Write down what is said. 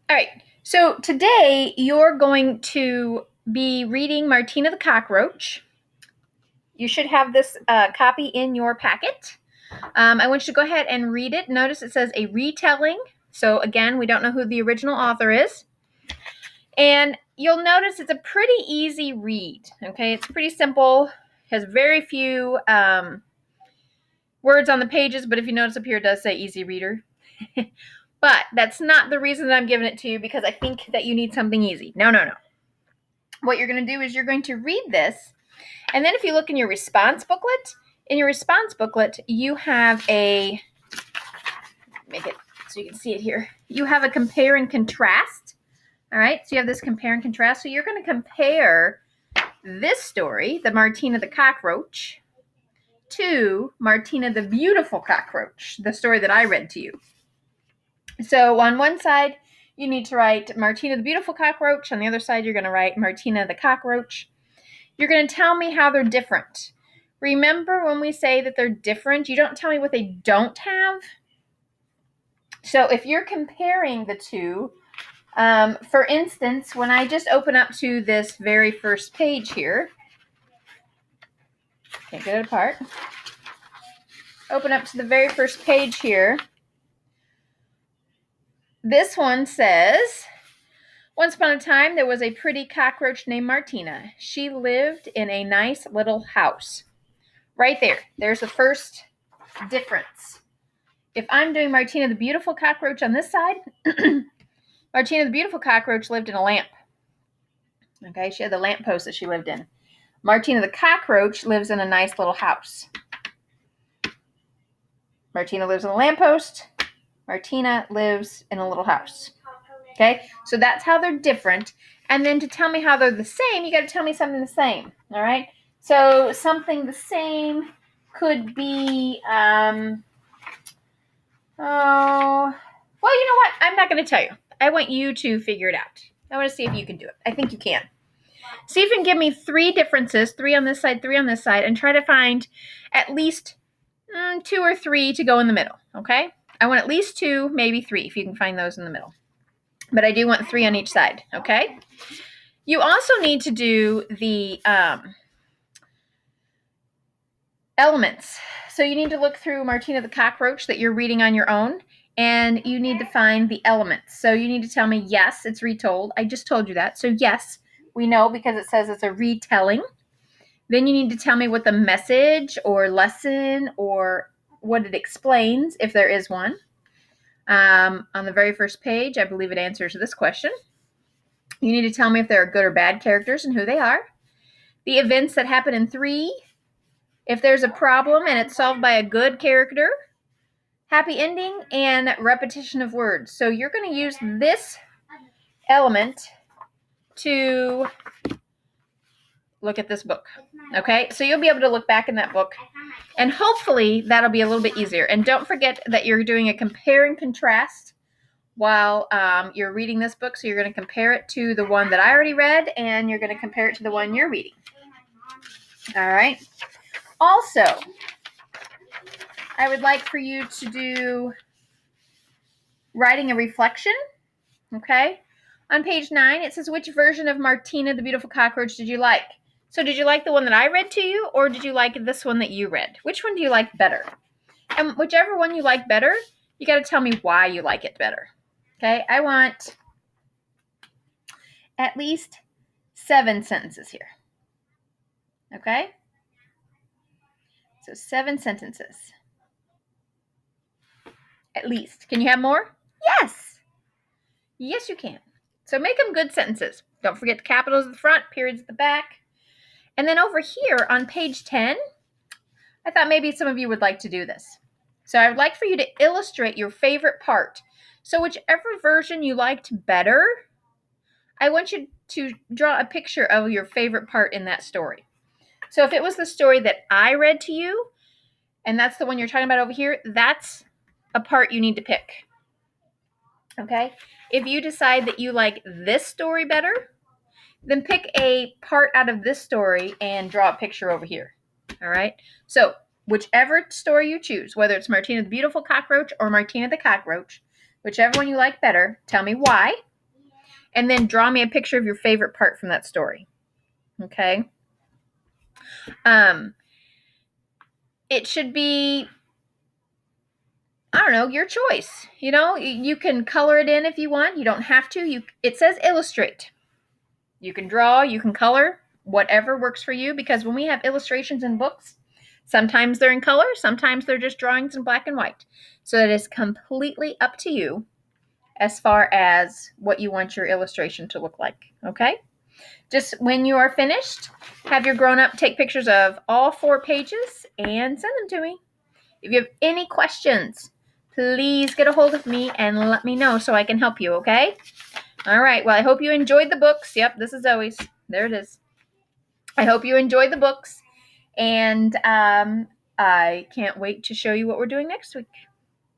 All right. So today you're going to be reading Martina the Cockroach. You should have this copy in your packet. I want you to go ahead and read it. Notice it says a retelling. So again, we don't know who the original author is. And you'll notice it's a pretty easy read. Okay, it's pretty simple. Has very few words on the pages, but if you notice up here, it does say easy reader. But that's not the reason that I'm giving it to you, because I think that you need something easy. No. What you're going to do is you're going to read this, and then if you look in your response booklet, you have make it so you can see it here. You have a compare and contrast. All right, so you have this compare and contrast. So you're going to compare this story, the Martina the Cockroach, to Martina the Beautiful Cockroach, the story that I read to you. So on one side, you need to write Martina the Beautiful Cockroach. On the other side, you're going to write Martina the Cockroach. You're going to tell me how they're different. Remember, when we say that they're different, you don't tell me what they don't have. So if you're comparing the two, for instance, when I just open up to this very first page here, can't get it apart. Open up to the very first page here. This one says, once upon a time, there was a pretty cockroach named Martina. She lived in a nice little house. Right there. There's the first difference. If I'm doing Martina the Beautiful Cockroach on this side, Martina the Beautiful Cockroach lived in a lamp. Okay, she had the lamppost that she lived in. Martina the Cockroach lives in a nice little house. Martina lives in a lamppost. Martina lives in a little house. Okay, so that's how they're different. And then to tell me how they're the same, you got to tell me something the same. All right, so something the same could be, well, you know what? I'm not going to tell you. I want you to figure it out. I want to see if you can do it. I think you can. See if you can give me three differences, three on this side, three on this side, and try to find at least two or three to go in the middle, okay? I want at least two, maybe three, if you can find those in the middle. But I do want three on each side, okay? You also need to do the elements. So you need to look through Martina the Cockroach that you're reading on your own, and you need to find the elements. So you need to tell me, yes, it's retold. I just told you that. So yes, we know because it says it's a retelling. Then you need to tell me what the message or lesson or what it explains, if there is one. On the very first page, I believe it answers this question. You need to tell me if there are good or bad characters and who they are. The events that happen in 3. If there's a problem and it's solved by a good character. Happy ending and repetition of words. So you're going to use this element to look at this book. Okay, so you'll be able to look back in that book, and hopefully that'll be a little bit easier. And don't forget that you're doing a compare and contrast while you're reading this book. So you're going to compare it to the one that I already read, and you're going to compare it to the one you're reading. All right. Also, I would like for you to do writing a reflection. Okay. On page 9, it says, which version of Martina the Beautiful Cockroach did you like? So did you like the one that I read to you, or did you like this one that you read? Which one do you like better? And whichever one you like better, you got to tell me why you like it better. Okay, I want at least 7 sentences here. Okay? So 7 sentences. At least. Can you have more? Yes. Yes, you can. So make them good sentences. Don't forget the capitals at the front, periods at the back. And then over here on page 10, I thought maybe some of you would like to do this. So I would like for you to illustrate your favorite part. So whichever version you liked better, I want you to draw a picture of your favorite part in that story. So if it was the story that I read to you, and that's the one you're talking about over here, that's a part you need to pick. Okay? If you decide that you like this story better, then pick a part out of this story and draw a picture over here. All right? So whichever story you choose, whether it's Martina the Beautiful Cockroach or Martina the Cockroach, whichever one you like better, tell me why. and then draw me a picture of your favorite part from that story. Okay. It should be, I don't know, your choice. You can color it in if you want. You don't have to. It says illustrate. You can draw, you can color, whatever works for you, because when we have illustrations in books, sometimes they're in color, sometimes they're just drawings in black and white. So it is completely up to you as far as what you want your illustration to look like. Okay? Just when you are finished, have your grown-up take pictures of all 4 pages and send them to me. If you have any questions, please get a hold of me and let me know so I can help you, okay? All right. Well, I hope you enjoyed the books. Yep, this is Zoe's. There it is. I hope you enjoyed the books, and I can't wait to show you what we're doing next week.